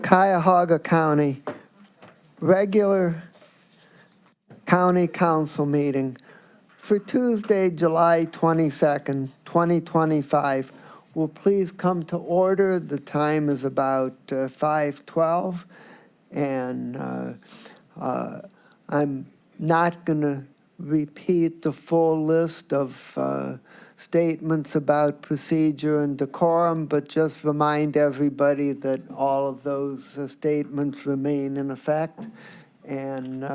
Cuyahoga County regular county council meeting for Tuesday, July 22nd, 2025. Will please come to order. The time is about 5:12, and I'm not going to repeat the full list of statements about procedure and decorum, but just remind everybody that all of those statements remain in effect, and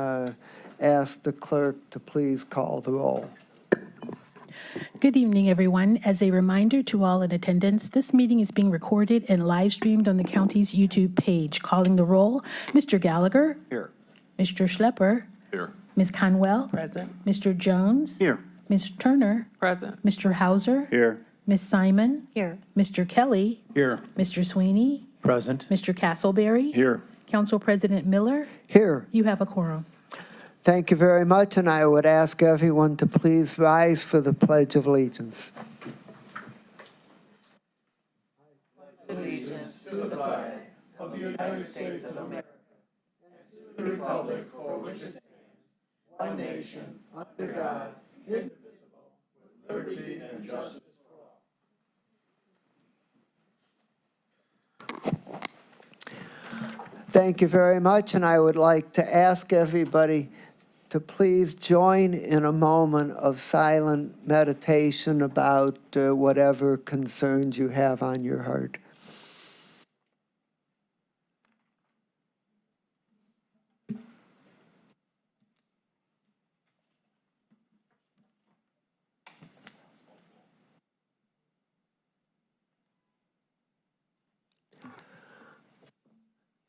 ask the clerk to please call the roll. Good evening, everyone. As a reminder to all in attendance, this meeting is being recorded and live streamed on the county's YouTube page. Calling the roll, Mr. Gallagher. Here. Mr. Schlepper. Here. Ms. Conwell. Present. Mr. Jones. Here. Ms. Turner. Present. Mr. Hauser. Here. Ms. Simon. Here. Mr. Kelly. Here. Mr. Sweeney. Present. Mr. Castleberry. Here. Council President Miller. Here. You have a quorum. Thank you very much, and I would ask everyone to please rise for the Pledge of Allegiance. Allegiance to the flag of the United States of America and to the republic for which it stands, one nation, under God, indivisible, with liberty and justice for all. Thank you very much, and I would like to ask everybody to please join in a moment of silent meditation about whatever concerns you have on your heart.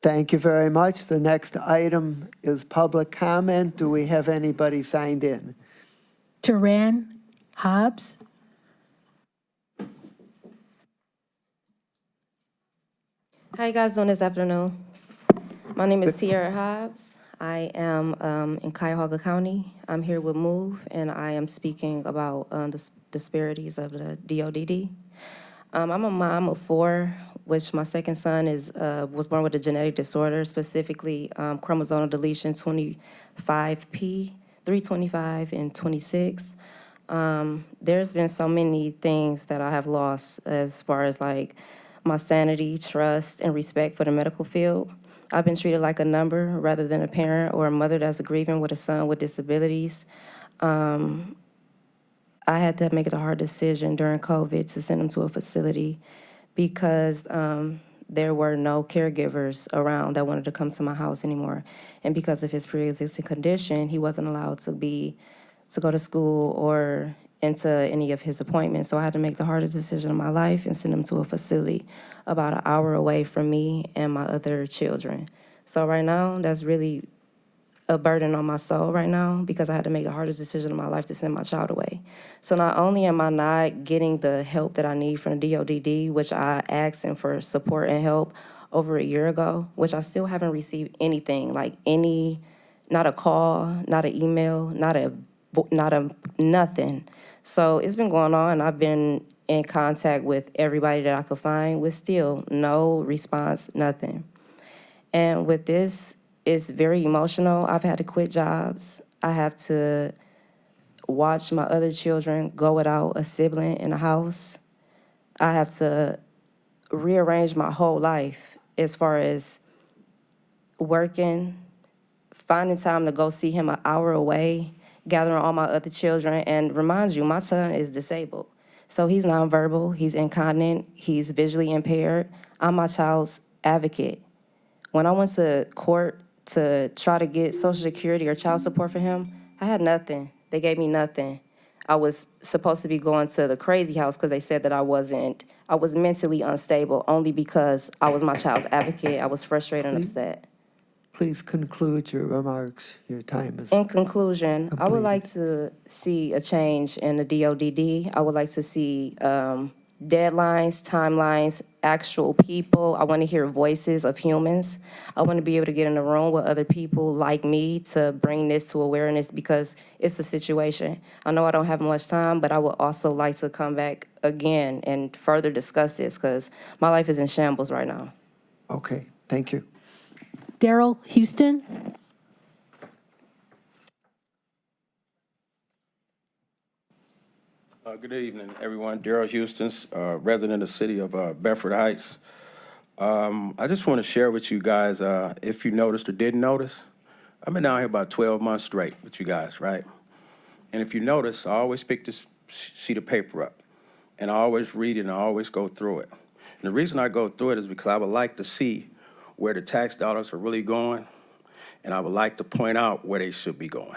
Thank you very much. The next item is public comment. Do we have anybody signed in? Taran Hobbs. How you guys doing this afternoon? My name is Tiara Hobbs. I am in Cuyahoga County. I'm here with MOVE, and I am speaking about the disparities of the DODD. I'm a mom of 4, which my second son was born with a genetic disorder, specifically chromosomal deletion 25P, 325 and 26. There's been so many things that I have lost as far as like my sanity, trust, and respect for the medical field. I've been treated like a number rather than a parent or a mother that's grieving with a son with disabilities. I had to make the hard decision during COVID to send him to a facility because there were no caregivers around that wanted to come to my house anymore. And because of his pre-existing condition, he wasn't allowed to go to school or into any of his appointments. So I had to make the hardest decision of my life and send him to a facility about an hour away from me and my other children. So right now, that's really a burden on my soul right now because I had to make the hardest decision of my life to send my child away. So not only am I not getting the help that I need from the DODD, which I asked them for support and help over a year ago, which I still haven't received anything, like not a call, not an email, not a nothing. So it's been going on. I've been in contact with everybody that I could find with still no response, nothing. And with this, it's very emotional. I've had to quit jobs. I have to watch my other children go without a sibling in the house. I have to rearrange my whole life as far as working, finding time to go see him an hour away, gathering all my other children. And remind you, my son is disabled. So he's nonverbal, he's incontinent, he's visually impaired. I'm my child's advocate. When I went to court to try to get Social Security or child support for him, I had nothing. They gave me nothing. I was supposed to be going to the crazy house because they said that I was mentally unstable only because I was my child's advocate. I was frustrated and upset. Please conclude your remarks. Your time is In conclusion, completed. I would like to see a change in the DODD. I would like to see deadlines, timelines, actual people. I want to hear voices of humans. I want to be able to get in a room with other people like me to bring this to awareness because it's a situation. I know I don't have much time, but I would also like to come back again and further discuss this because my life is in shambles right now. Okay, thank you. Daryl Houston. Good evening, everyone. Daryl Houston's resident of the city of Bedford Heights. I just want to share with you guys, if you noticed or didn't notice, I've been down here about 12 months straight with you guys, right? And if you notice, I always pick this sheet of paper up, and I always read it, and I always go through it. And the reason I go through it is because I would like to see where the tax dollars are really going, and I would like to point out where they should be going,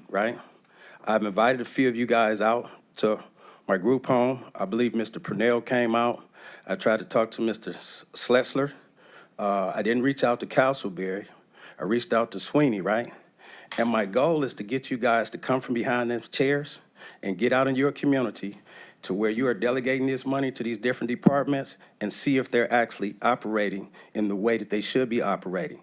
right? I've invited a few of you guys out to my group home. I believe Mr. Purnell came out. I tried to talk to Mr. Slessler. I didn't reach out to Castleberry. I reached out to Sweeney, right? And my goal is to get you guys to come from behind those chairs and get out in your community to where you are delegating this money to these different departments and see if they're actually operating in the way that they should be operating.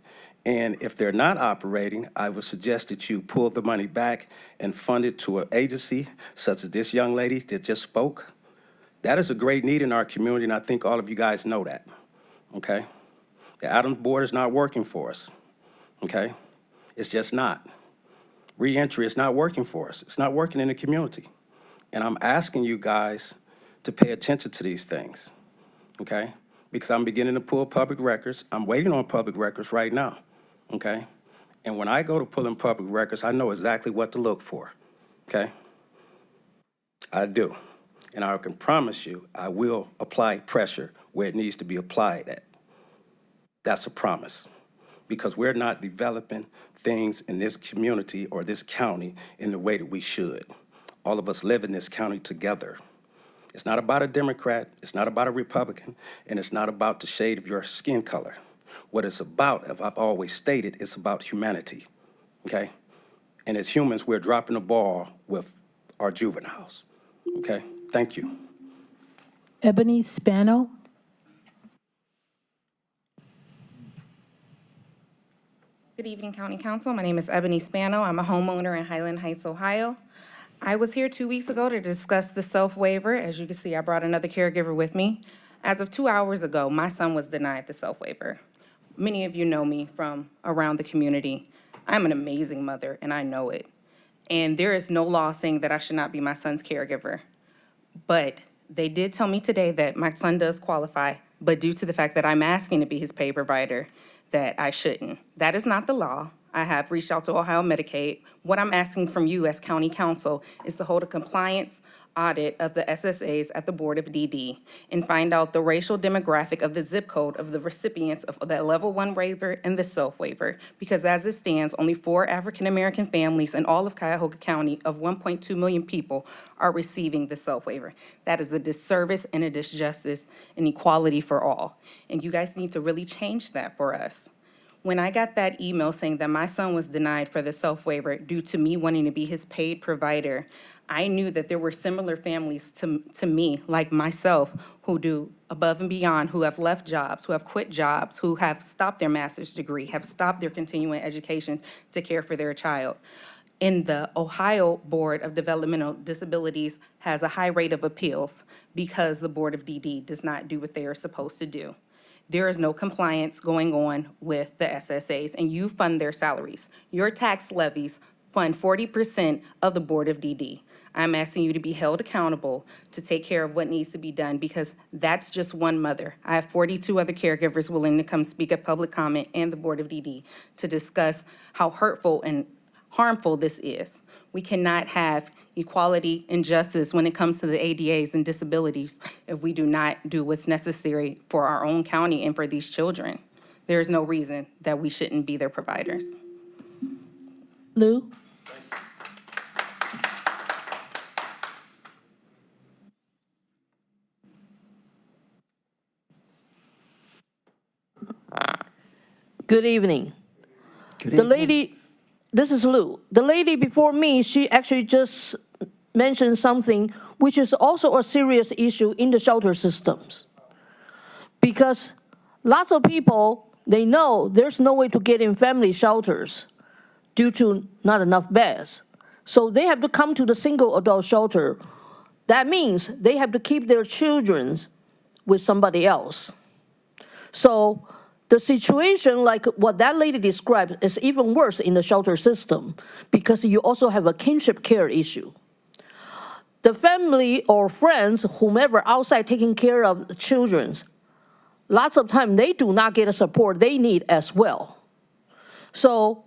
And if they're not operating, I would suggest that you pull the money back and fund it to an agency such as this young lady that just spoke. That is a great need in our community, and I think all of you guys know that, okay? The Adams Board is not working for us, okay? It's just not. Reentry is not working for us. It's not working in the community. And I'm asking you guys to pay attention to these things, okay? Because I'm beginning to pull public records. I'm waiting on public records right now, okay? And when I go to pulling public records, I know exactly what to look for, okay? I do. And I can promise you, I will apply pressure where it needs to be applied at. That's a promise. Because we're not developing things in this community or this county in the way that we should. All of us live in this county together. It's not about a Democrat, it's not about a Republican, and it's not about the shade of your skin color. What it's about, as I've always stated, it's about humanity, okay? And as humans, we're dropping the ball with our juveniles, okay? Thank you. Ebony Spano. Good evening, County Council. My name is Ebony Spano. I'm a homeowner in Highland Heights, Ohio. I was here 2 weeks ago to discuss the self-waiver. As you can see, I brought another caregiver with me. As of 2 hours ago, my son was denied the self-waiver. Many of you know me from around the community. I'm an amazing mother, and I know it. And there is no law saying that I should not be my son's caregiver. But they did tell me today that my son does qualify, but due to the fact that I'm asking to be his pay provider, that I shouldn't. That is not the law. I have reached out to Ohio Medicaid. What I'm asking from you as county council is to hold a compliance audit of the SSAs at the Board of DD and find out the racial demographic of the zip code of the recipients of that level 1 waiver and the self waiver. Because as it stands, only 4 African-American families in all of Cuyahoga County of 1.2 million people are receiving the self waiver. That is a disservice and a disjustice and equality for all. And you guys need to really change that for us. When I got that email saying that my son was denied for the self waiver due to me wanting to be his paid provider, I knew that there were similar families to me, like myself, who do above and beyond, who have left jobs, who have quit jobs, who have stopped their master's degree, have stopped their continuing education to care for their child. And the Ohio Board of Developmental Disabilities has a high rate of appeals because the Board of DD does not do what they are supposed to do. There is no compliance going on with the SSAs, and you fund their salaries. Your tax levies fund 40% of the Board of DD. I'm asking you to be held accountable to take care of what needs to be done, because that's just one mother. I have 42 other caregivers willing to come speak at public comment and the Board of DD to discuss how hurtful and harmful this is. We cannot have equality and justice when it comes to the ADAs and disabilities if we do not do what's necessary for our own county and for these children. There is no reason that we shouldn't be their providers. Lou. Good evening. Good The evening. lady, this is Lou. The lady before me, she actually just mentioned something which is also a serious issue in the shelter systems. Because lots of people, they know there's no way to get in family shelters due to not enough beds. So they have to come to the single adult shelter. That means they have to keep their children with somebody else. So the situation like what that lady described is even worse in the shelter system because you also have a kinship care issue. The family or friends, whomever outside taking care of the children, lots of time they do not get the support they need as well. So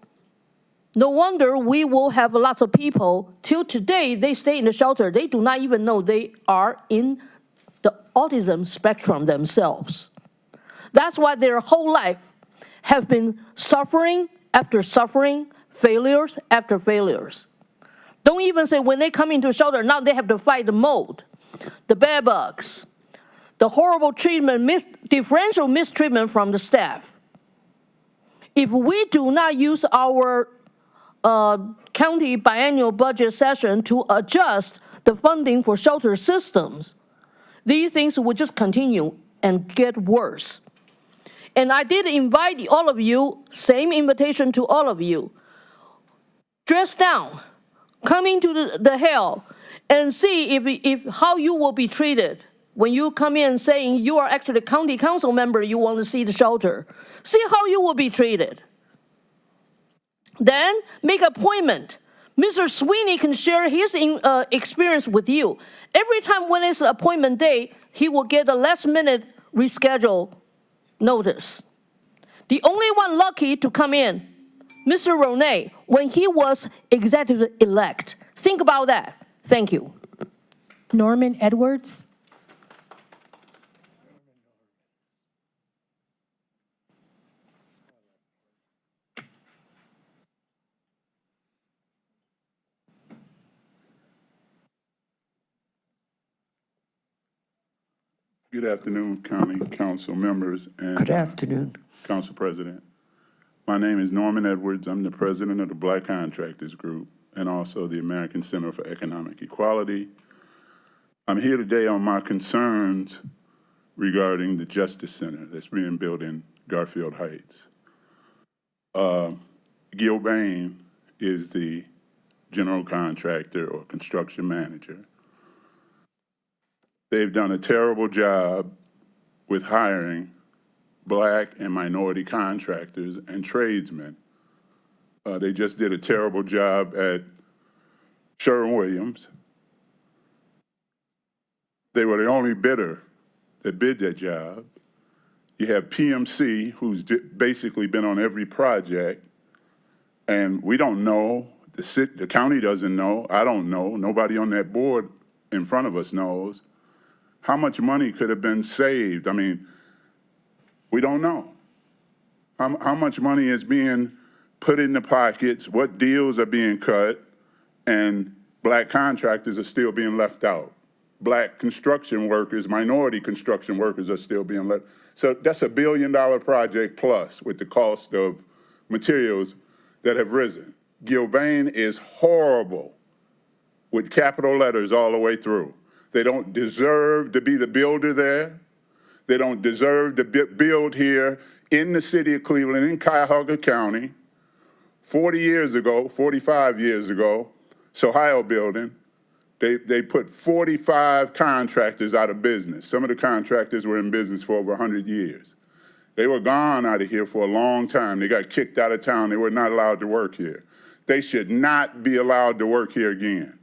no wonder we will have lots of people, till today, they stay in the shelter. They do not even know they are in the autism spectrum themselves. That's why their whole life have been suffering after suffering, failures after failures. Don't even say when they come into shelter, now they have to fight the mold, the bed bugs, the horrible treatment, differential mistreatment from the staff. If we do not use our county biennial budget session to adjust the funding for shelter systems, these things will just continue and get worse. And I did invite all of you, same invitation to all of you, dress down, come into the hell, and see if how you will be treated when you come in saying you are actually a county council member, you want to see the shelter. See how you will be treated. Then make appointment. Mr. Sweeney can share his experience with you. Every time when it's appointment day, he will get a last minute reschedule notice. The only one lucky to come in, Mr. Ronay, when he was executive elect. Think about that. Thank you. Norman Edwards. Good afternoon, County Council members and Good afternoon. Council President. My name is Norman Edwards. I'm the president of the Black Contractors Group and also the American Center for Economic Equality. I'm here today on my concerns regarding the Justice Center that's being built in Garfield Heights. Gil Bain is the general contractor or construction manager. They've done a terrible job with hiring Black and minority contractors and tradesmen. They just did a terrible job at Sherwin-Williams. They were the only bidder that bid that job. You have PMC, who's basically been on every project, and we don't know, the county doesn't know, I don't know, nobody on that board in front of us knows how much money could have been saved. I mean, we don't know. How much money is being put in the pockets, what deals are being cut, and Black contractors are still being left out. Black construction workers, minority construction workers are still being left. So that's $1 billion project plus with the cost of materials that have risen. Gilbane is horrible with capital letters all the way through. They don't deserve to be the builder there. They don't deserve to build here in the city of Cleveland, in Cuyahoga County. 40 years ago, 45 years ago, Ohio building, they put 45 contractors out of business. Some of the contractors were in business for over 100 years. They were gone out of here for a long time. They got kicked out of town. They were not allowed to work here. They should not be allowed to work here again.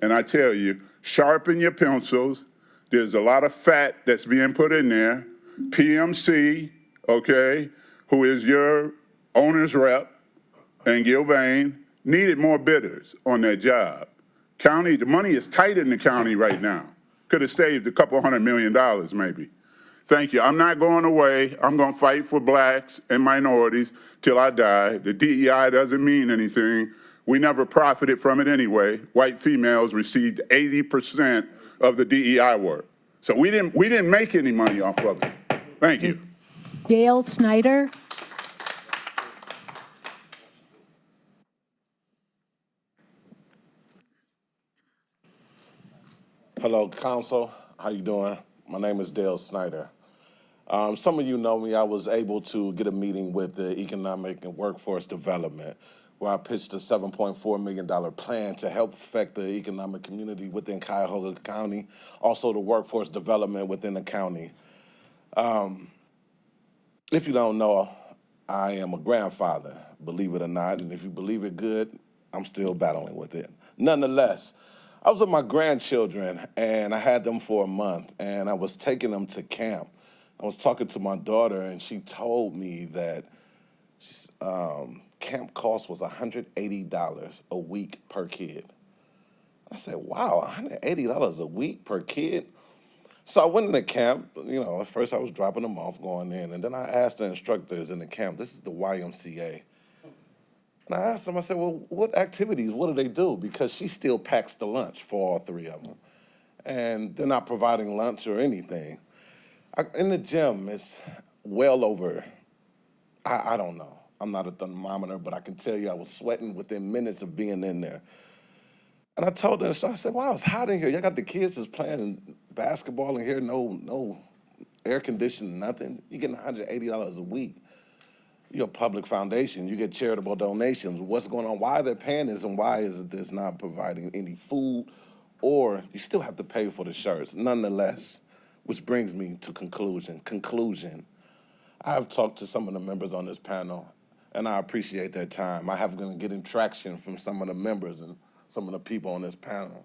And I tell you, sharpen your pencils. There's a lot of fat that's being put in there. PMC, okay, who is your owner's rep, and Gilbane needed more bidders on that job. County, the money is tight in the county right now. Could have saved a couple $100 million maybe. Thank you. I'm not going away. I'm going to fight for Blacks and minorities till I die. The DEI doesn't mean anything. We never profited from it anyway. White females received 80% of the DEI work. So we didn't make any money off of it. Thank you. Dale Snyder. Hello, Council. How you doing? My name is Dale Snyder. Some of you know me. I was able to get a meeting with the Economic and Workforce Development, where I pitched a $7.4 million plan to help affect the economic community within Cuyahoga County, also the workforce development within the county. If you don't know, I am a grandfather, believe it or not, and if you believe it good, I'm still battling with it. Nonetheless, I was with my grandchildren, and I had them for a month, and I was taking them to camp. I was talking to my daughter, and she told me that camp cost was $180 a week per kid. I said, wow, $180 a week per kid? So I went into camp. At first I was dropping them off, going in, and then I asked the instructors in the camp, this is the YMCA. And I asked them, I said, well, what activities, what do they do? Because she still packs the lunch for all three of them. And they're not providing lunch or anything. In the gym, it's well over, I don't know. I'm not a thermometer, but I can tell you I was sweating within minutes of being in there. And I told them, so I said, wow, it's hot in here. Y'all got the kids just playing basketball in here, no air conditioning, nothing. You're getting $180 a week. You're a public foundation. You get charitable donations. What's going on? Why they're paying this, and why is it this not providing any food, or you still have to pay for the shirts? Nonetheless, which brings me to conclusion. I've talked to some of the members on this panel, and I appreciate their time. I have been getting traction from some of the members and some of the people on this panel.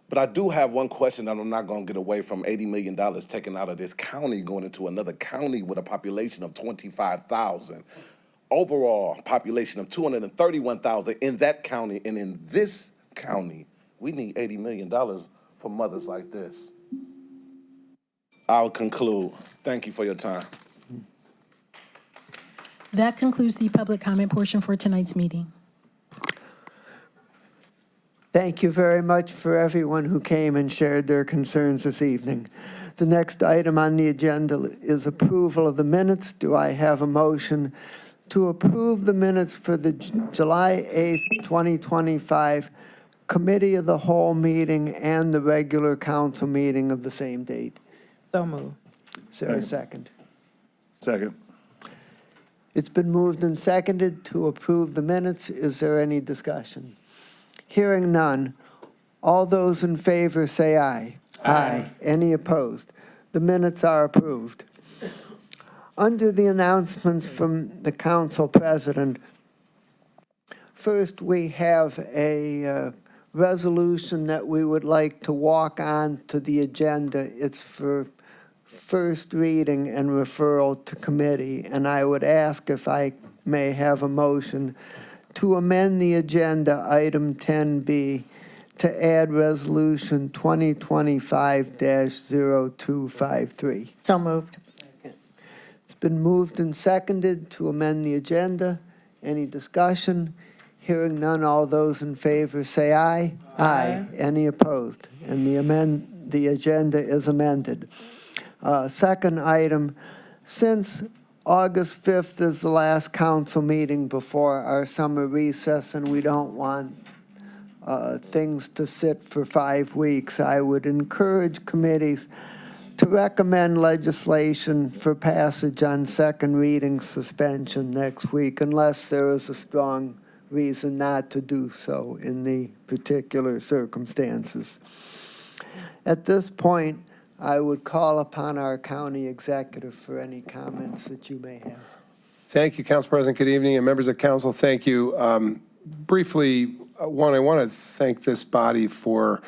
But I do have one question that I'm not going to get away from. $80 million taken out of this county, going into another county with a population of 25,000. Overall population of 231,000 in that county. And in this county, we need $80 million for mothers like this. I'll conclude. Thank you for your time. That concludes the public comment portion for tonight's meeting. Thank you very much for everyone who came and shared their concerns this evening. The next item on the agenda is approval of the minutes. Do I have a motion to approve the minutes for the July 8th, 2025 Committee of the Whole meeting and the regular council meeting of the same date? So moved. Is there a second? Second. It's been moved and seconded to approve the minutes. Is there any discussion? Hearing none, all those in favor say aye. Aye. Any opposed? The minutes are approved. Under the announcements from the council president, first we have a resolution that we would like to walk on to the agenda. It's for first reading and referral to committee, and I would ask if I may have a motion to amend the agenda item 10B to add resolution 2025-0253. So moved. It's been moved and seconded to amend the agenda. Any discussion? Hearing none, all those in favor say aye. Aye. Any opposed? And the agenda is amended. Second item, since August 5th is the last council meeting before our summer recess, and we don't want things to sit for 5 weeks, I would encourage committees to recommend legislation for passage on second reading suspension next week, unless there is a strong reason not to do so in the particular circumstances. At this point, I would call upon our county executive for any comments that you may have. Thank you, Council President. Good evening, and members of council, thank you. Briefly, I want to thank this body for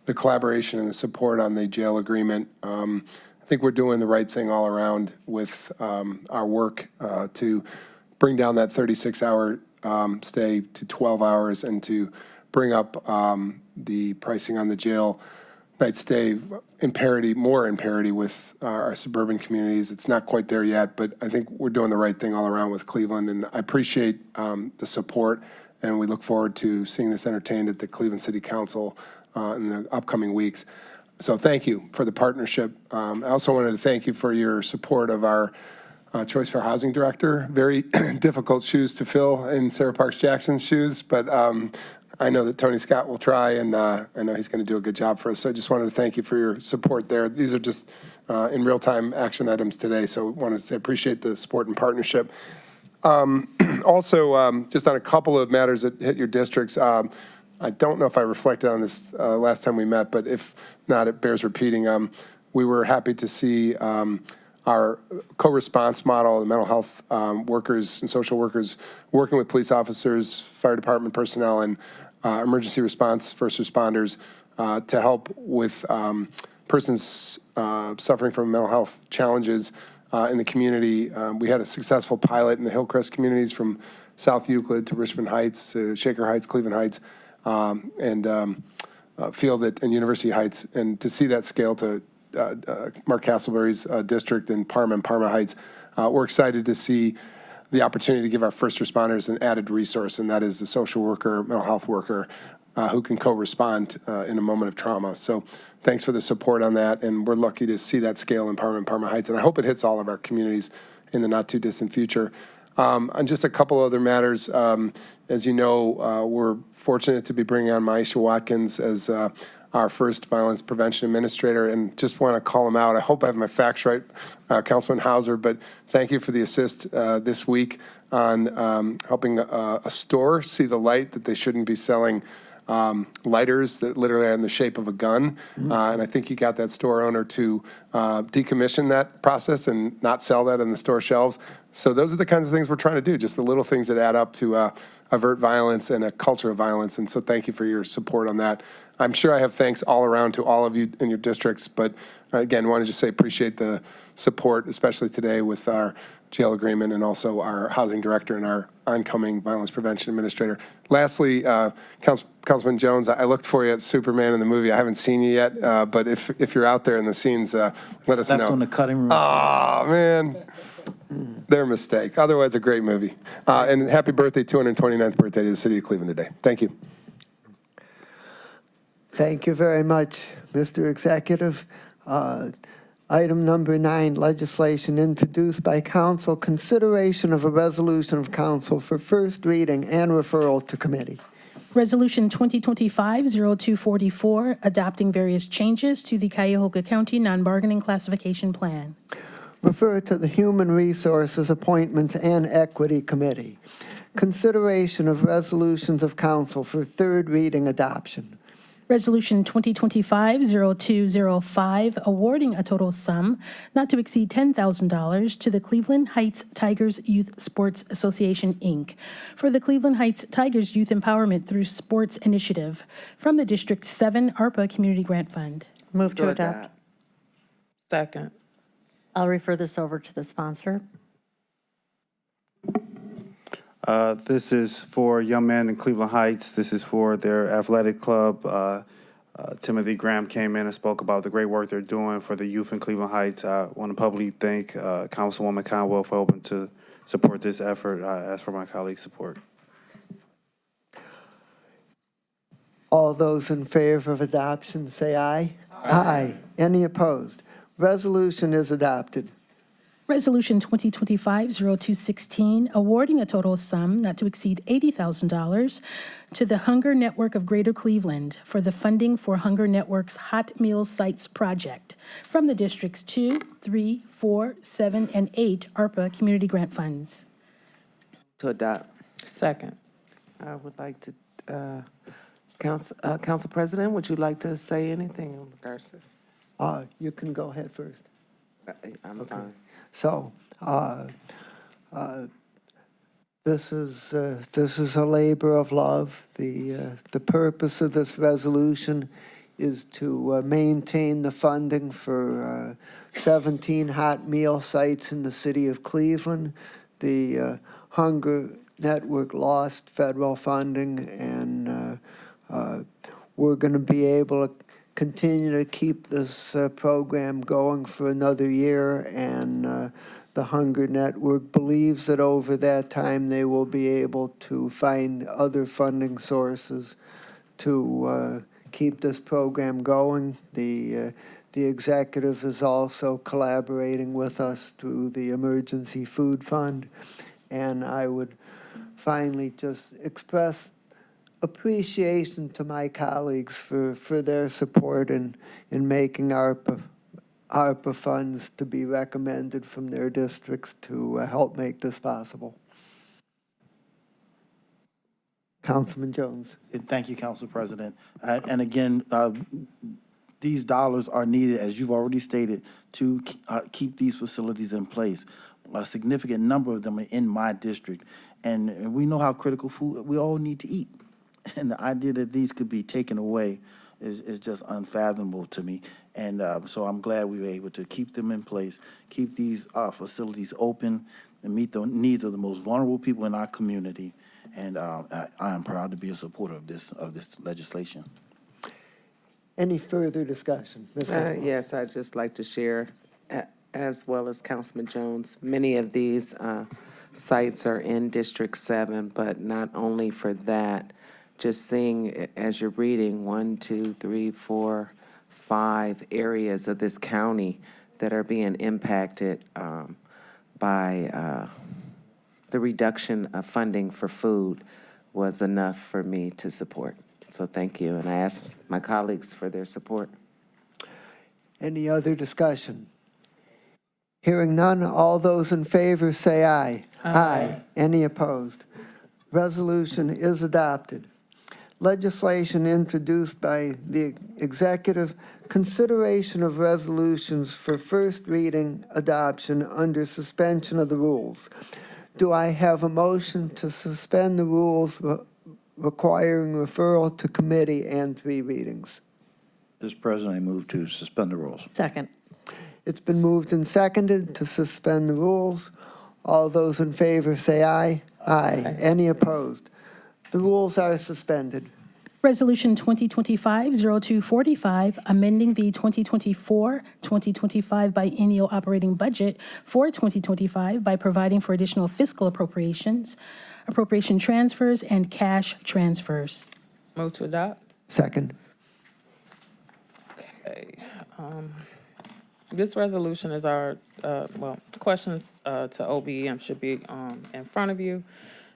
the collaboration and the support on the jail agreement. I think we're doing the right thing all around with our work to bring down that 36-hour stay to 12 hours and to bring up the pricing on the jail night stay more in parity with our suburban communities. It's not quite there yet, but I think we're doing the right thing all around with Cleveland, and I appreciate the support, and we look forward to seeing this entertained at the Cleveland City Council in the upcoming weeks. So thank you for the partnership. I also wanted to thank you for your support of our Choice for Housing Director. Very difficult shoes to fill in Sarah Parks Jackson's shoes, but I know that Tony Scott will try, and I know he's going to do a good job for us. So I just wanted to thank you for your support there. These are just in real-time action items today, so I wanted to say appreciate the support and partnership. Also, just on a couple of matters that hit your districts, I don't know if I reflected on this last time we met, but if not, it bears repeating. We were happy to see our co-response model, the mental health workers and social workers working with police officers, fire department personnel, and emergency response first responders to help with persons suffering from mental health challenges in the community. We had a successful pilot in the Hillcrest communities from South Euclid to Richmond Heights, to Shaker Heights, Cleveland Heights, and Field and University Heights. And to see that scale to Mark Castleberry's district in Parma Heights, we're excited to see the opportunity to give our first responders an added resource, and that is the social worker, mental health worker, who can co-respond in a moment of trauma. So thanks for the support on that, and we're lucky to see that scale in Parma Heights, and I hope it hits all of our communities in the not-too-distant future. On just a couple other matters, as you know, we're fortunate to be bringing on Maisha Watkins as our first violence prevention administrator, and just want to call him out. I hope I have my facts right, Councilman Hauser, but thank you for the assist this week on helping a store see the light that they shouldn't be selling lighters that literally are in the shape of a gun. And I think you got that store owner to decommission that process and not sell that in the store shelves. So those are the kinds of things we're trying to do, just the little things that add up to avert violence and a culture of violence. And so thank you for your support on that. I'm sure I have thanks all around to all of you in your districts, but again, want to just say appreciate the support, especially today with our jail agreement and also our housing director and our oncoming violence prevention administrator. Lastly, Councilman Jones, I looked for you at Superman in the movie. I haven't seen you yet, but if you're out there in the scenes, let us know. Left on the cutting room. Oh, man. Their mistake. Otherwise, a great movie. And happy birthday, 229th birthday to the city of Cleveland today. Thank you. Thank you very much, Mr. Executive. Item number 9, legislation introduced by council, consideration of a resolution of council for first reading and referral to committee. Resolution 2025-0244, adopting various changes to the Cuyahoga County non-bargaining classification plan. Refer to the Human Resources, Appointments, and Equity Committee. Consideration of resolutions of council for third reading adoption. Resolution 2025-0205, awarding a total sum not to exceed $10,000 to the Cleveland Heights Tigers Youth Sports Association, Inc. for the Cleveland Heights Tigers Youth Empowerment through Sports Initiative from the District 7 ARPA Community Grant Fund. Move to adopt. Second. I'll refer this over to the sponsor. This is for young men in Cleveland Heights. This is for their athletic club. Timothy Graham came in and spoke about the great work they're doing for the youth in Cleveland Heights. I want to publicly thank Councilwoman Conwell for helping to support this effort. I ask for my colleagues' support. All those in favor of adoption, say aye. Aye. Any opposed? Resolution is adopted. Resolution 2025-0216, awarding a total sum not to exceed $80,000 to the Hunger Network of Greater Cleveland for the funding for Hunger Network's Hot Meal Sites project from the Districts 2, 3, 4, 7, and 8 ARPA Community Grant Funds. To adopt. Second. I would like to, Council President, would you like to say anything in regards to this? You can go ahead first. I'm fine. So, this is a labor of love. The purpose of this resolution is to maintain the funding for 17 hot meal sites in the city of Cleveland. The Hunger Network lost federal funding, and we're going to be able to continue to keep this program going for another year, and the Hunger Network believes that over that time they will be able to find other funding sources to keep this program going. The executive is also collaborating with us through the Emergency Food Fund, and I would finally just express appreciation to my colleagues for their support in making ARPA funds to be recommended from their districts to help make this possible. Councilman Jones. Thank you, Council President. And again, these dollars are needed, as you've already stated, to keep these facilities in place. A significant number of them are in my district, and we know how critical food we all need to eat. And the idea that these could be taken away is just unfathomable to me. And so I'm glad we were able to keep them in place, keep these facilities open, and meet the needs of the most vulnerable people in our community. And I am proud to be a supporter of this legislation. Any further discussion? Ms. Campbell? Yes, I'd just like to share, as well as Councilman Jones, many of these sites are in District 7, but not only for that, just seeing as you're reading 1, 2, 3, 4, 5 areas of this county that are being impacted by the reduction of funding for food was enough for me to support. So thank you, and I ask my colleagues for their support. Any other discussion? Hearing none, all those in favor say aye. Aye. Any opposed? Resolution is adopted. Legislation introduced by the executive, consideration of resolutions for first reading adoption under suspension of the rules. Do I have a motion to suspend the rules requiring referral to committee and 3 readings? Mr. President, I move to suspend the rules. Second. It's been moved and seconded to suspend the rules. All those in favor say aye. Aye. Any opposed? The rules are suspended. Resolution 2025-0245, amending the 2024-2025 biennial operating budget for 2025 by providing for additional fiscal appropriations, appropriation transfers, and cash transfers. Move to adopt. Second. Okay. This resolution is our, questions to OBEM should be in front of you.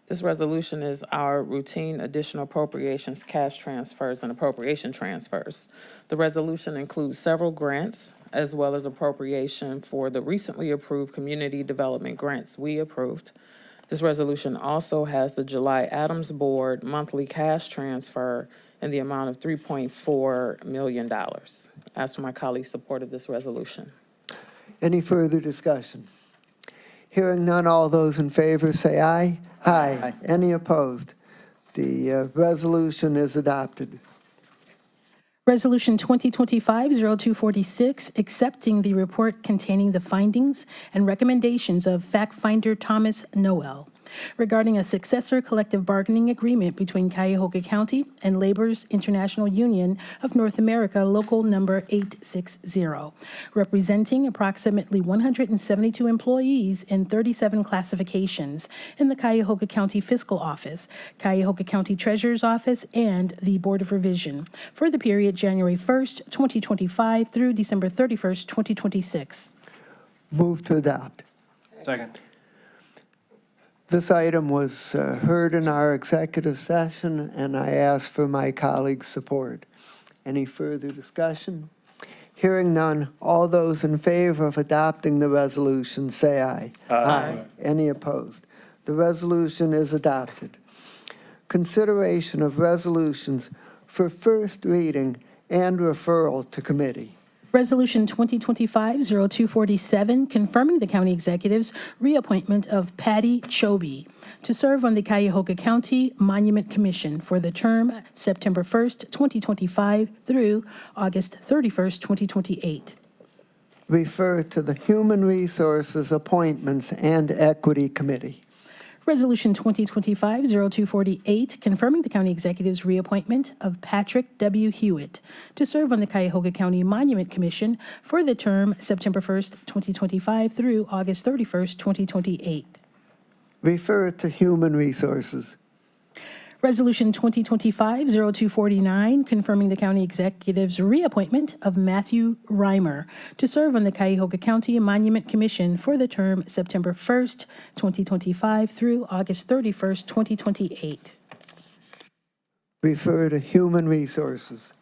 This resolution is our routine additional appropriations, cash transfers, and appropriation transfers. The resolution includes several grants as well as appropriation for the recently approved community development grants we approved. This resolution also has the July Adams Board monthly cash transfer in the amount of $3.4 million. Ask for my colleagues' support of this resolution. Any further discussion? Hearing none, all those in favor say aye. Aye. Any opposed? The resolution is adopted. Resolution 2025-0246, accepting the report containing the findings and recommendations of fact finder Thomas Noel regarding a successor collective bargaining agreement between Cuyahoga County and Labor's International Union of North America, Local Number 860, representing approximately 172 employees in 37 classifications in the Cuyahoga County Fiscal Office, Cuyahoga County Treasurer's Office, and the Board of Revision for the period January 1st, 2025 through December 31st, 2026. Move to adopt. Second. This item was heard in our executive session, and I ask for my colleagues' support. Any further discussion? Hearing none, all those in favor of adopting the resolution say aye. Aye. Any opposed? The resolution is adopted. Consideration of resolutions for first reading and referral to committee. Resolution 2025-0247, confirming the county executive's reappointment of Patty Chobe to serve on the Cuyahoga County Monument Commission for the term September 1st, 2025 through August 31st, 2028. Refer to the Human Resources Appointments and Equity Committee. Resolution 2025-0248, confirming the county executive's reappointment of Patrick W. Hewitt to serve on the Cuyahoga County Monument Commission for the term September 1st, 2025 through August 31st, 2028. Refer to Human Resources. Resolution 2025-0249, confirming the county executive's reappointment of Matthew Reimer to serve on the Cuyahoga County Monument Commission for the term September 1st, 2025 through August 31st, 2028. Refer to Human Resources.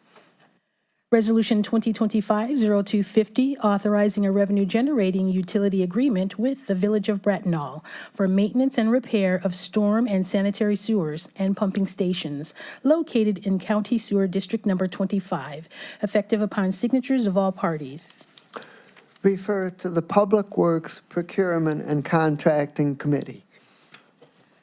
Resolution 2025-0250, authorizing a revenue-generating utility agreement with the Village of Bracknell for maintenance and repair of storm and sanitary sewers and pumping stations located in County Sewer District Number 25, effective upon signatures of all parties. Refer to the Public Works, Procurement, and Contracting Committee.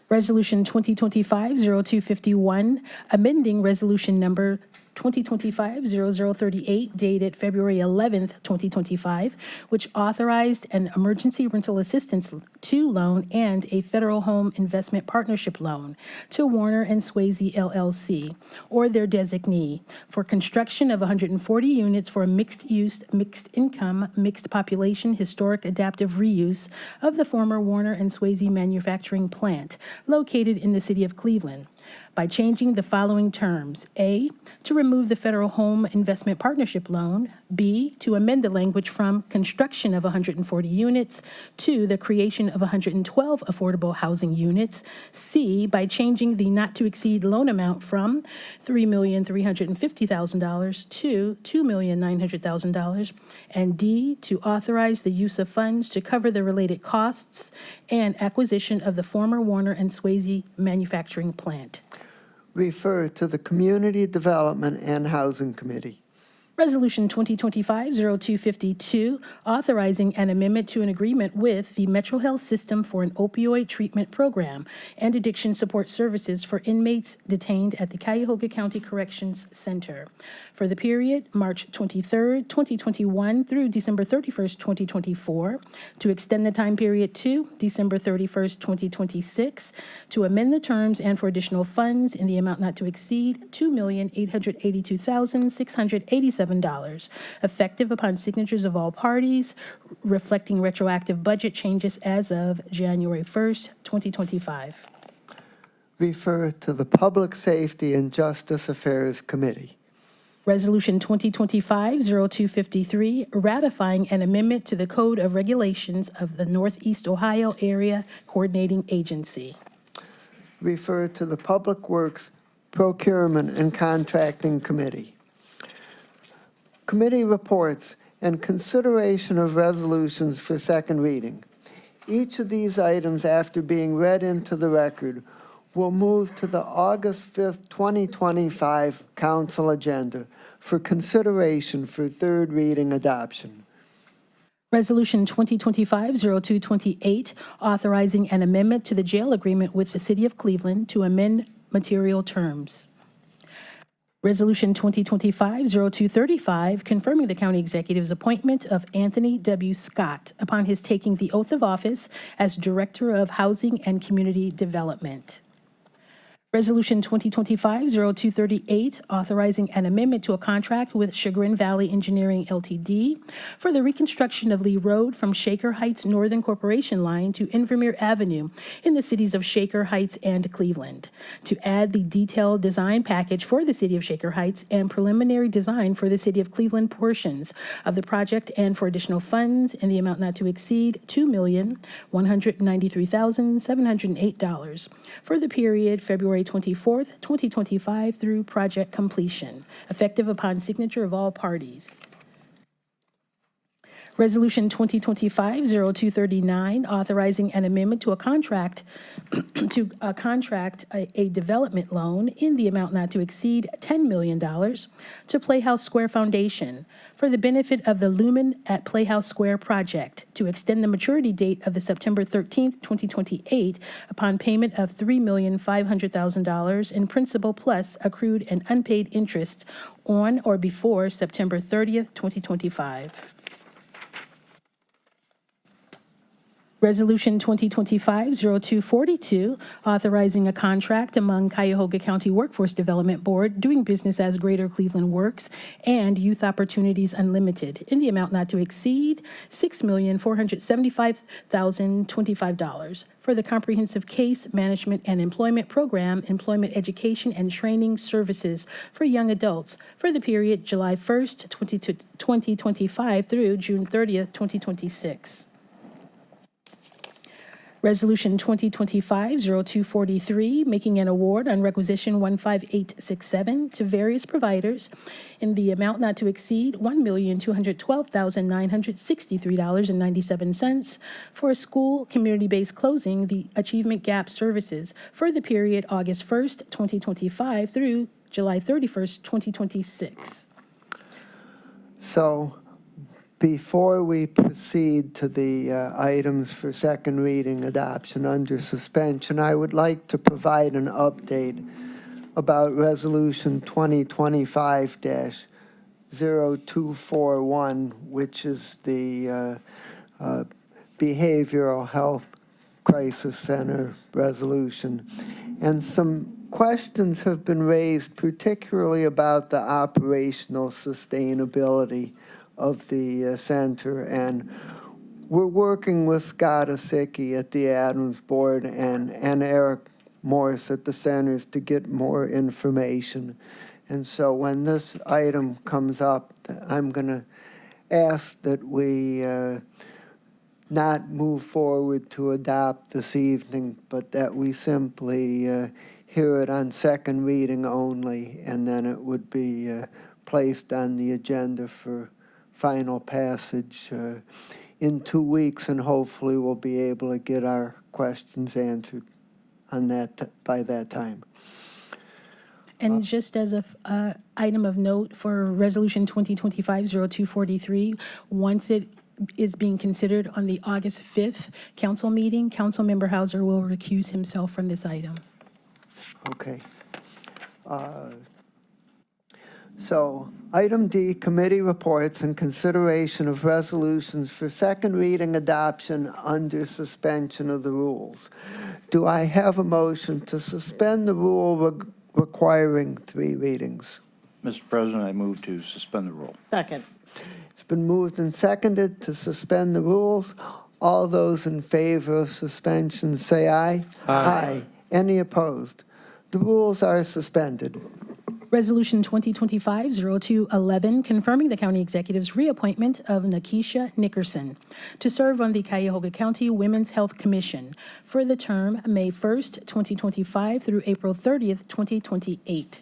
Resolution 2025-0251, amending Resolution Number 2025-0038, dated February 11th, 2025, which authorized an emergency rental assistance to loan and a federal home investment partnership loan to Warner and Swayze LLC, or their designee, for construction of 140 units for mixed-use, mixed-income, mixed-population, historic adaptive reuse of the former Warner and Swayze manufacturing plant located in the city of Cleveland, by changing the following terms. A, to remove the Federal Home Investment Partnership loan. B, to amend the language from construction of 140 units to the creation of 112 affordable housing units. C, by changing the not-to-exceed loan amount from $3,350,000 to $2,900,000. And D, to authorize the use of funds to cover the related costs and acquisition of the former Warner and Swayze manufacturing plant. Refer to the Community Development and Housing Committee. Resolution 2025-0252, authorizing an amendment to an agreement with the Metro Health System for an opioid treatment program and addiction support services for inmates detained at the Cuyahoga County Corrections Center for the period March 23rd, 2021 through December 31st, 2024, to extend the time period to December 31st, 2026, to amend the terms and for additional funds in the amount not to exceed $2,882,687, effective upon signatures of all parties, reflecting retroactive budget changes as of January 1st, 2025. Refer to the Public Safety and Justice Affairs Committee. Resolution 2025-0253, ratifying an amendment to the Code of Regulations of the Northeast Ohio Area Coordinating Agency. Refer to the Public Works, Procurement, and Contracting Committee. Committee reports and consideration of resolutions for second reading. Each of these items, after being read into the record, will move to the August 5th, 2025 Council agenda for consideration for third reading adoption. Resolution 2025-0228, authorizing an amendment to the jail agreement with the City of Cleveland to amend material terms. Resolution 2025-0235, confirming the county executive's appointment of Anthony W. Scott upon his taking the oath of office as Director of Housing and Community Development. Resolution 2025-0238, authorizing an amendment to a contract with Chagrin Valley Engineering Ltd. for the reconstruction of Lee Road from Shaker Heights Northern Corporation Line to Invermere Avenue in the cities of Shaker Heights and Cleveland, to add the detailed design package for the city of Shaker Heights and preliminary design for the city of Cleveland portions of the project, and for additional funds in the amount not to exceed $2,193,708 for the period February 24th, 2025 through project completion, effective upon signature of all parties. Resolution 2025-0239, authorizing an amendment to a contract a development loan in the amount not to exceed $10 million to Playhouse Square Foundation for the benefit of the Lumen at Playhouse Square project, to extend the maturity date of the September 13th, 2028 upon payment of $3,500,000 in principal plus accrued and unpaid interest on or before September 30th, 2025. Resolution 2025-0242, authorizing a contract among Cuyahoga County Workforce Development Board doing business as Greater Cleveland Works and Youth Opportunities Unlimited in the amount not to exceed $6,475,025 for the Comprehensive Case Management and Employment Program, Employment Education and Training Services for Young Adults for the period July 1st, 2025 through June 30th, 2026. Resolution 2025-0243, making an award on requisition 15867 to various providers in the amount not to exceed $1,212,963.97 for a school community-based closing the Achievement Gap services for the period August 1st, 2025 through July 31st, 2026. So before we proceed to the items for second reading adoption under suspension, I would like to provide an update about Resolution 2025-0241, which is the Behavioral Health Crisis Center resolution. And some questions have been raised, particularly about the operational sustainability of the center, and we're working with Scott Osicki at the Adams Board and Eric Morris at the centers to get more information. And so when this item comes up, I'm going to ask that we not move forward to adopt this evening, but that we simply hear it on second reading only, and then it would be placed on the agenda for final passage in 2 weeks, and hopefully we'll be able to get our questions answered on that by that time. And just as a item of note for Resolution 2025-0243, once it is being considered on the August 5th council meeting, Councilmember Hauser will recuse himself from this item. Okay. So, item D, committee reports and consideration of resolutions for second reading adoption under suspension of the rules. Do I have a motion to suspend the rule requiring 3 readings? Mr. President, I move to suspend the rule. Second. It's been moved and seconded to suspend the rules. All those in favor of suspension say aye. Aye. Any opposed? The rules are suspended. Resolution 2025-0211, confirming the county executive's reappointment of Nakisha Nickerson to serve on the Cuyahoga County Women's Health Commission for the term May 1st, 2025 through April 30th, 2028.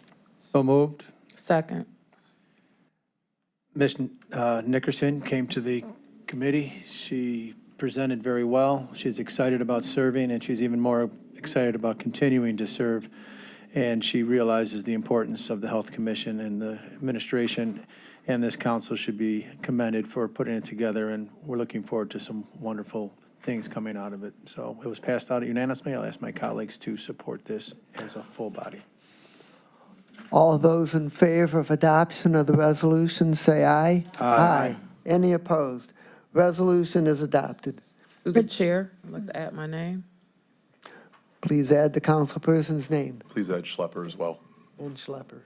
So moved. Second. Ms. Nickerson came to the committee. She presented very well. She's excited about serving, and she's even more excited about continuing to serve. And she realizes the importance of the Health Commission, and the administration and this council should be commended for putting it together, and we're looking forward to some wonderful things coming out of it. So it was passed out unanimously. I'll ask my colleagues to support this as a full body. All those in favor of adoption of the resolution say aye. Aye. Any opposed? Resolution is adopted. Through the chair, I'd like to add my name. Please add the councilperson's name. Please add Schlepper as well. And Schlepper.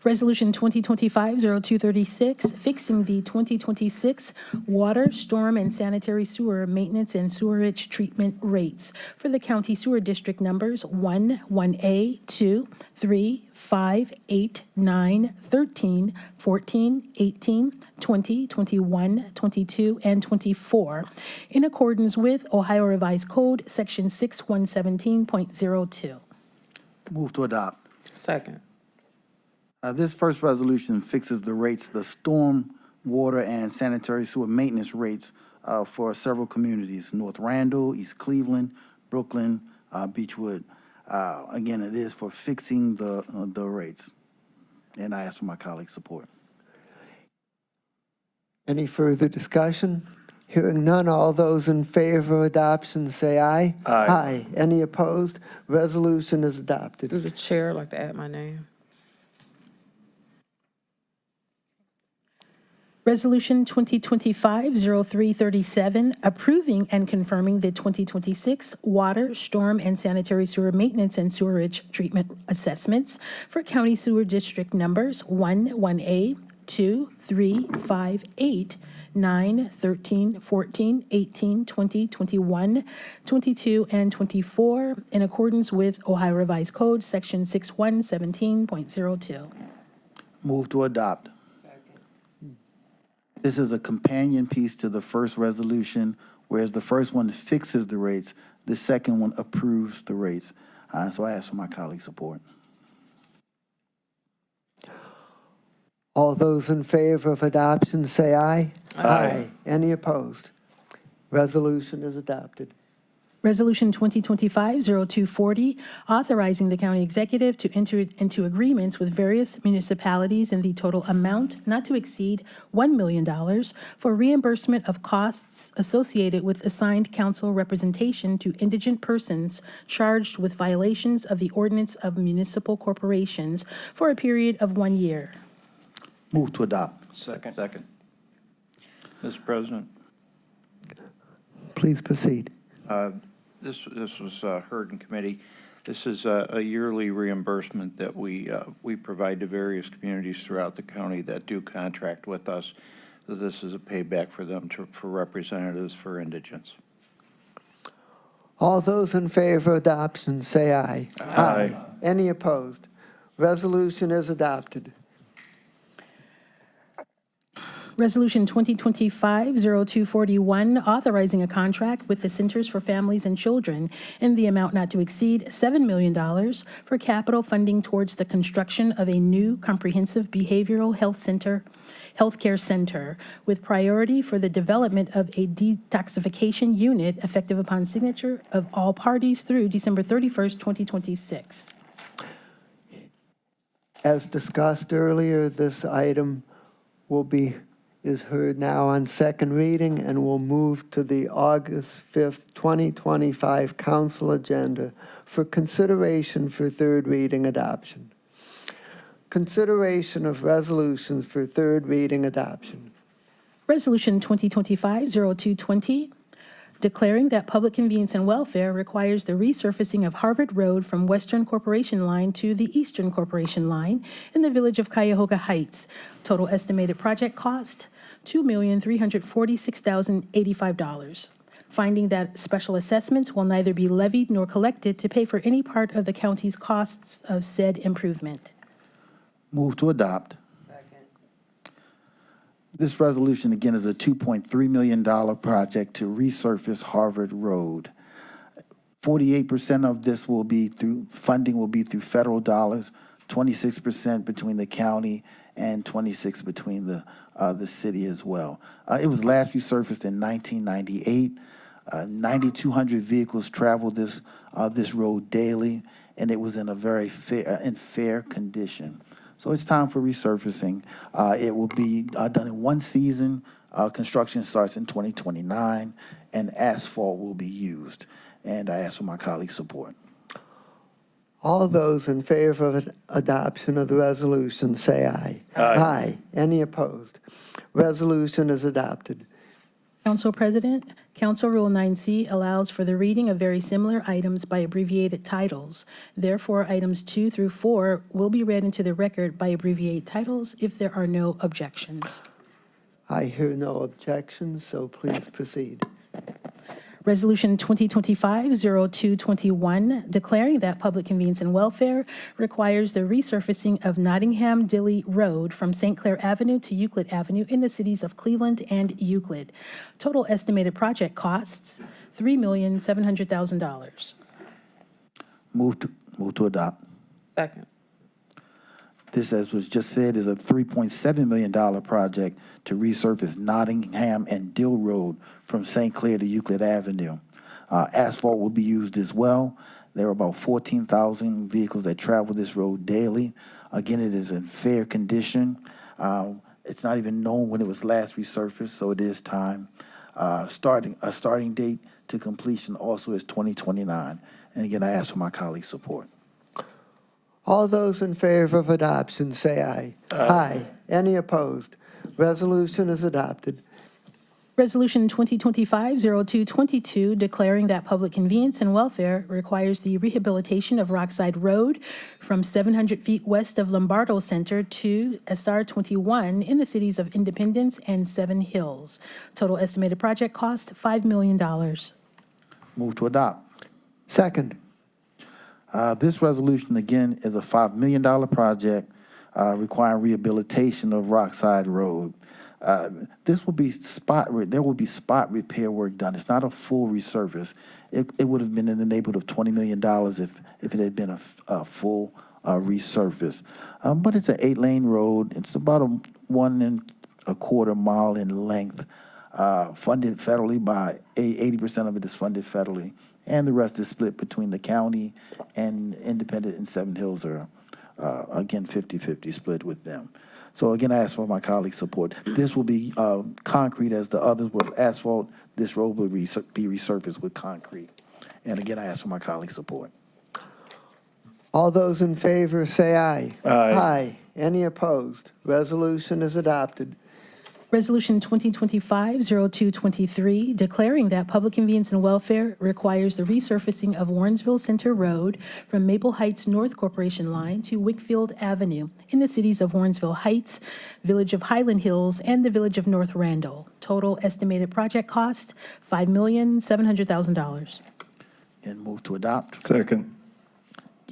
Resolution 2025-0236, fixing the 2026 water, storm, and sanitary sewer maintenance and sewerage treatment rates for the county sewer district numbers 1, 1A, 2, 3, 5, 8, 9, 13, 14, 18, 20, 21, 22, and 24, in accordance with Ohio Revised Code, Section 6117.02. Move to adopt. Second. This first resolution fixes the rates, the storm, water, and sanitary sewer maintenance rates for several communities: North Randall, East Cleveland, Brooklyn, Beechwood. Again, it is for fixing the rates, and I ask for my colleagues' support. Any further discussion? Hearing none, all those in favor of adoption say aye. Aye. Aye. Any opposed? Resolution is adopted. Through the chair, I'd like to add my name. Resolution 2025-0337, approving and confirming the 2026 water, storm, and sanitary sewer maintenance and sewerage treatment assessments for county sewer district numbers 1, 1A, 2, 3, 5, 8, 9, 13, 14, 18, 20, 21, 22, and 24, in accordance with Ohio Revised Code, Section 6117.02. Move to adopt. This is a companion piece to the first resolution, whereas the first one fixes the rates, the second one approves the rates. So I ask for my colleagues' support. All those in favor of adoption, say aye. Aye. Any opposed? Resolution is adopted. Resolution 2025-0240, authorizing the county executive to enter into agreements with various municipalities in the total amount not to exceed $1 million for reimbursement of costs associated with assigned council representation to indigent persons charged with violations of the ordinance of municipal corporations for a period of 1 year. Move to adopt. Second. Mr. President, Please proceed. this was heard in committee. This is a yearly reimbursement that we provide to various communities throughout the county that do contract with us. So this is a payback for them for representatives for indigents. All those in favor of adoption, say aye. Aye. Any opposed? Resolution is adopted. Resolution 2025-0241, authorizing a contract with the Centers for Families and Children in the amount not to exceed $7 million for capital funding towards the construction of a new comprehensive behavioral healthcare center with priority for the development of a detoxification unit effective upon signature of all parties through December 31st, 2026. As discussed earlier, this item is heard now on second reading and will move to the August 5th, 2025 council agenda for consideration for third reading adoption. Consideration of resolutions for third reading adoption. Resolution 2025-0220, declaring that public convenience and welfare requires the resurfacing of Harvard Road from Western Corporation Line to the Eastern Corporation Line in the village of Cuyahoga Heights. Total estimated project cost, $2,346,085. Finding that special assessments will neither be levied nor collected to pay for any part of the county's costs of said improvement. Move to adopt. This resolution, again, is a $2.3 million project to resurface Harvard Road. 48% of this funding will be through federal dollars, 26% between the county, and 26% between the city as well. It was last resurfaced in 1998. 9,200 vehicles travel this road daily, and it was in a very fair condition. So it's time for resurfacing. It will be done in one season. Construction starts in 2029, and asphalt will be used. And I ask for my colleagues' support. All those in favor of adoption of the resolution, say aye. Aye. Any opposed? Resolution is adopted. Council President, Council Rule 9C allows for the reading of very similar items by abbreviated titles. Therefore, items 2 through 4 will be read into the record by abbreviated titles if there are no objections. I hear no objections, so please proceed. Resolution 2025-0221, declaring that public convenience and welfare requires the resurfacing of Nottingham-Dilly Road from St. Clair Avenue to Euclid Avenue in the cities of Cleveland and Euclid. Total estimated project costs, $3,700,000. Move to adopt. Second. This, as was just said, is a $3.7 million project to resurface Nottingham and Dill Road from St. Clair to Euclid Avenue. Asphalt will be used as well. There are about 14,000 vehicles that travel this road daily. Again, it is in fair condition. It's not even known when it was last resurfaced, so it is time. Starting date to completion also is 2029. And again, I ask for my colleagues' support. All those in favor of adoption, say aye. Aye. Any opposed? Resolution is adopted. Resolution 2025-0222, declaring that public convenience and welfare requires the rehabilitation of Rockside Road from 700 feet west of Lombardo Center to SR 21 in the cities of Independence and Seven Hills. Total estimated project cost, $5 million. Move to adopt. Second. This resolution, again, is a $5 million project requiring rehabilitation of Rockside Road. This will be there will be spot repair work done. It's not a full resurface. It would have been in the neighborhood of $20 million if it had been a full resurface. But it's an 8-lane road. It's about a 1.25 mile in length, funded federally by 80% of it is funded federally, and the rest is split between the county and Independent and Seven Hills are, again, 50-50 split with them. So again, I ask for my colleagues' support. This will be concrete as the others were asphalt. This road will be resurfaced with concrete. And again, I ask for my colleagues' support. All those in favor say aye. Aye. Any opposed? Resolution is adopted. Resolution 2025-0223, declaring that public convenience and welfare requires the resurfacing of Warrensville Center Road from Maple Heights North Corporation Line to Wickfield Avenue in the cities of Warrensville Heights, Village of Highland Hills, and the Village of North Randall. Total estimated project cost, $5,700,000. And move to adopt. Second.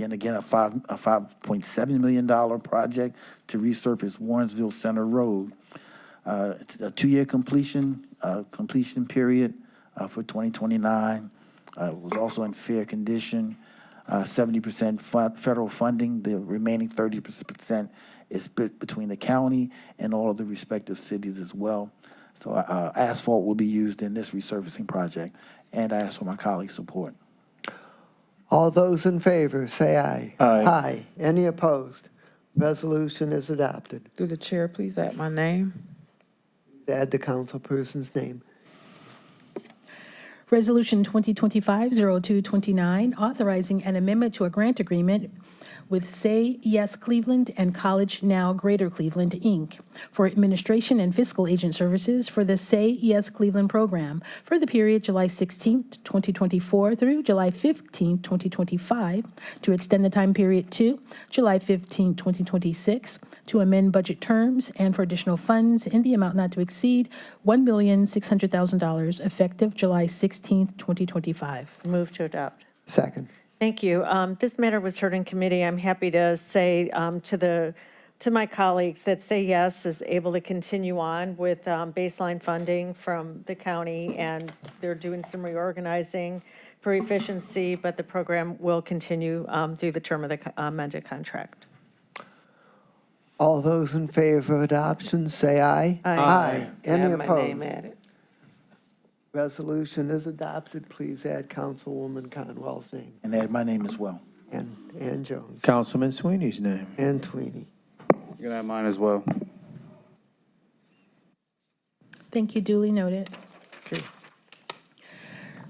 Again, a $5.7 million project to resurface Warrensville Center Road. It's a 2-year completion period for 2029. It was also in fair condition. 70% federal funding. The remaining 30% is split between the county and all of the respective cities as well. So asphalt will be used in this resurfacing project, and I ask for my colleagues' support. All those in favor say aye. Aye. Aye. Any opposed? Resolution is adopted. Through the chair, please add my name. Add the councilperson's name. Resolution 2025-0229, authorizing an amendment to a grant agreement with Say Yes Cleveland and College Now Greater Cleveland, Inc. for administration and fiscal agent services for the Say Yes Cleveland program for the period July 16, 2024 through July 15, 2025, to extend the time period to July 15, 2026, to amend budget terms and for additional funds in the amount not to exceed $1,600,000 effective July 16, 2025. Move to adopt. Second. Thank you. This matter was heard in committee. I'm happy to say to my colleagues that Say Yes is able to continue on with baseline funding from the county, and they're doing some reorganizing for efficiency, but the program will continue through the term of the amended contract. All those in favor of adoption say aye. Aye. Aye. Any Have my name opposed? added. Resolution is adopted. Please add Councilwoman Conwell's name And add my name as well. and Jones Councilman Sweeney's name. and Tweedy. You can have mine as well. Thank you, duly noted.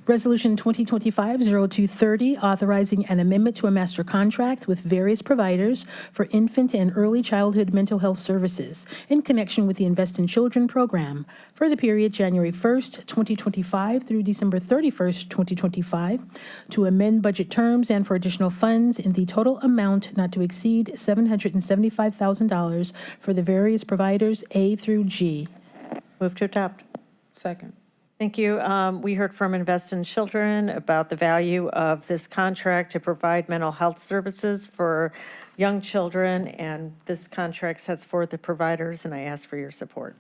Resolution 2025-0230, authorizing an amendment to a master contract with various providers for infant and early childhood mental health services in connection with the Invest in Children program for the period January 1st, 2025 through December 31st, 2025, to amend budget terms and for additional funds in the total amount not to exceed $775,000 for the various providers A through G. Move to adopt. Second. Thank you. We heard from Invest in Children about the value of this contract to provide mental health services for young children, and this contract sets forth the providers, and I ask for your support.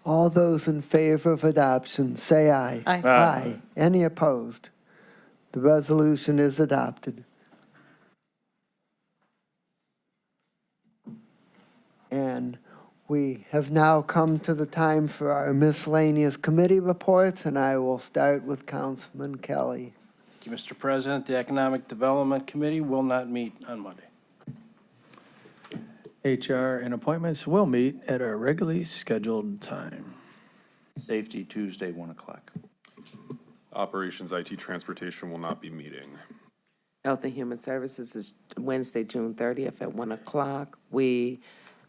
All those in favor of adoption say aye. Aye. Aye. Any opposed? The resolution is adopted. And we have now come to the time for our miscellaneous committee reports, and I will start with Councilman Kelly. Thank you, Mr. President. The Economic Development Committee will not meet on Monday. HR and appointments will meet at our regularly scheduled time. Safety Tuesday, 1 o'clock. Operations IT Transportation will not be meeting. Health and Human Services is Wednesday, June 30th at 1 o'clock. We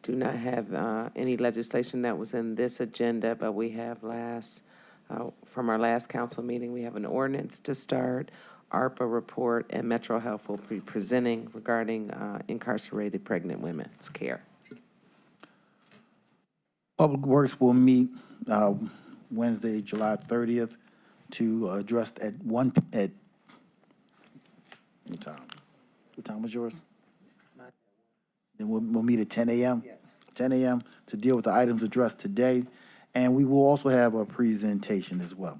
do not have any legislation that was in this agenda, but we have from our last council meeting, we have an ordinance to start, ARPA report, and Metro Health will be presenting regarding incarcerated pregnant women's care. Public Works will meet Wednesday, July 30th to address at what time? What time was yours? Then we'll meet at 10 a.m.? 10 a.m. to deal with the items addressed today. And we will also have a presentation as well.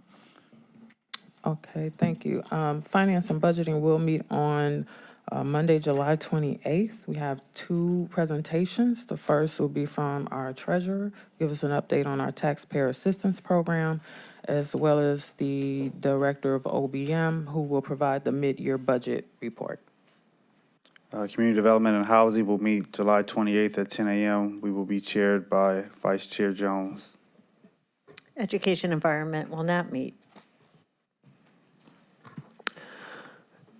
Okay, thank you. Finance and Budgeting will meet on Monday, July 28th. We have 2 presentations. The first will be from our treasurer, give us an update on our taxpayer assistance program, as well as the director of OBM, who will provide the mid-year budget report. Community Development and Housing will meet July 28th at 10 a.m. We will be chaired by Vice Chair Jones. Education Environment will not meet.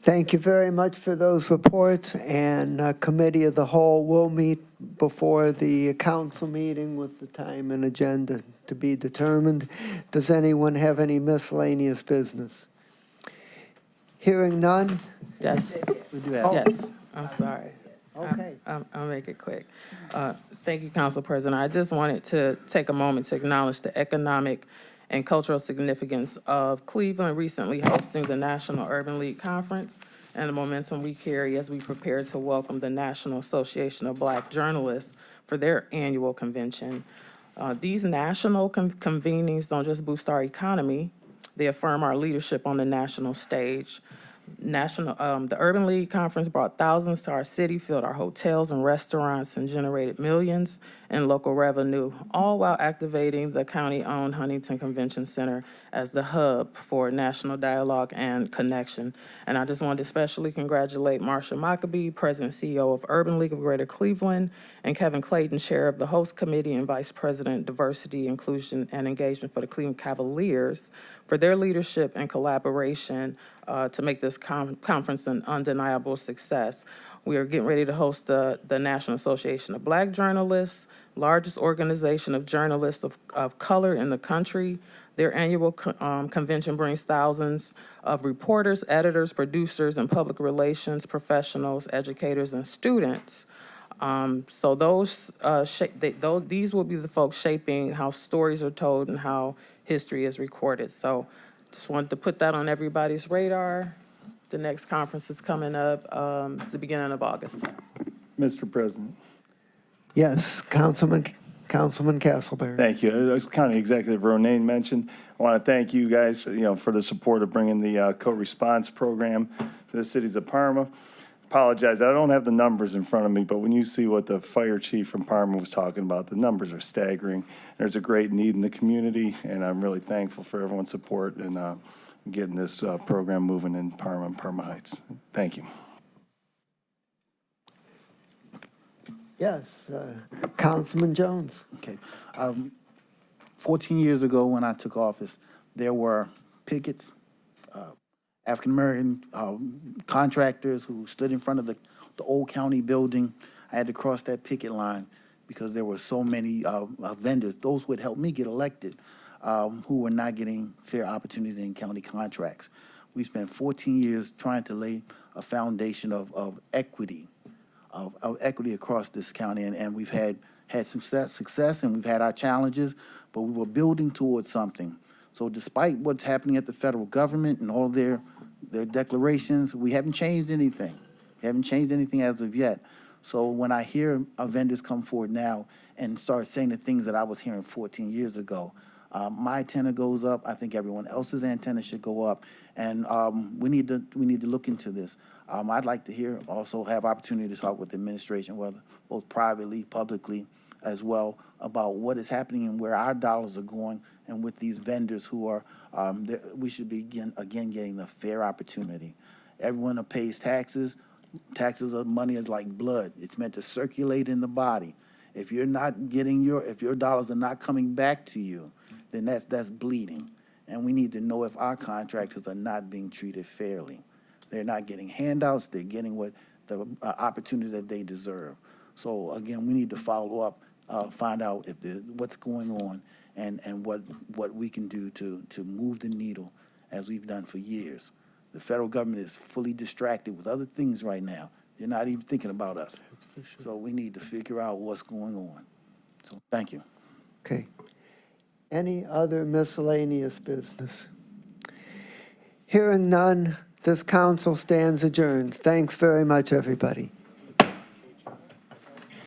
Thank you very much for those reports, and Committee of the Whole will meet before the council meeting with the time and agenda to be determined. Does anyone have any miscellaneous business? Hearing none? Yes. We do have. Yes, I'm sorry. Okay. I'll make it quick. Thank you, Council President. I just wanted to take a moment to acknowledge the economic and cultural significance of Cleveland recently hosting the National Urban League Conference and the momentum we carry as we prepare to welcome the National Association of Black Journalists for their annual convention. These national convenings don't just boost our economy, they affirm our leadership on the national stage. The Urban League Conference brought thousands to our city, filled our hotels and restaurants, and generated millions in local revenue, all while activating the county-owned Huntington Convention Center as the hub for national dialogue and connection. And I just wanted to especially congratulate Marsha Maccabee, President and CEO of Urban League of Greater Cleveland, and Kevin Clayton, Chair of the Host Committee and Vice President, Diversity, Inclusion, and Engagement for the Cleveland Cavaliers, for their leadership and collaboration to make this conference an undeniable success. We are getting ready to host the National Association of Black Journalists, largest organization of journalists of color in the country. Their annual convention brings thousands of reporters, editors, producers, and public relations professionals, educators, and students. So these will be the folks shaping how stories are told and how history is recorded. So just wanted to put that on everybody's radar. The next conference is coming up the beginning of August. Mr. President. Yes, Councilman Castleberry. Thank you. As County Executive Ronayne mentioned, I want to thank you guys, for the support of bringing the co-response program to the cities of Parma. Apologize, I don't have the numbers in front of me, but when you see what the fire chief from Parma was talking about, the numbers are staggering. There's a great need in the community, and I'm really thankful for everyone's support in getting this program moving in Parma and Parma Heights. Thank you. Yes, Councilman Jones. Okay. 14 years ago when I took office, there were pickets, African-American contractors who stood in front of the old county building. I had to cross that picket line because there were so many vendors, those who had helped me get elected, who were not getting fair opportunities in county contracts. We spent 14 years trying to lay a foundation of equity, of equity across this county, and we've had success, and we've had our challenges, but we were building towards something. So despite what's happening at the federal government and all their declarations, we haven't changed anything. We haven't changed anything as of yet. So when I hear vendors come forward now and start saying the things that I was hearing 14 years ago, my antenna goes up. I think everyone else's antenna should go up, and we need to look into this. I'd like to also have opportunity to talk with the administration, whether both privately, publicly, as well, about what is happening and where our dollars are going, and with these vendors who are, we should be again getting the fair opportunity. Everyone that pays taxes, money is like blood. It's meant to circulate in the body. If you're not getting if your dollars are not coming back to you, then that's bleeding. And we need to know if our contractors are not being treated fairly. They're not getting handouts, they're getting what the opportunities that they deserve. So again, we need to follow up, find out what's going on and what we can do to move the needle as we've done for years. The federal government is fully distracted with other things right now. They're not even thinking about us. So we need to figure out what's going on. So thank you. Okay. Any other miscellaneous business? Hearing none, this council stands adjourned. Thanks very much, everybody.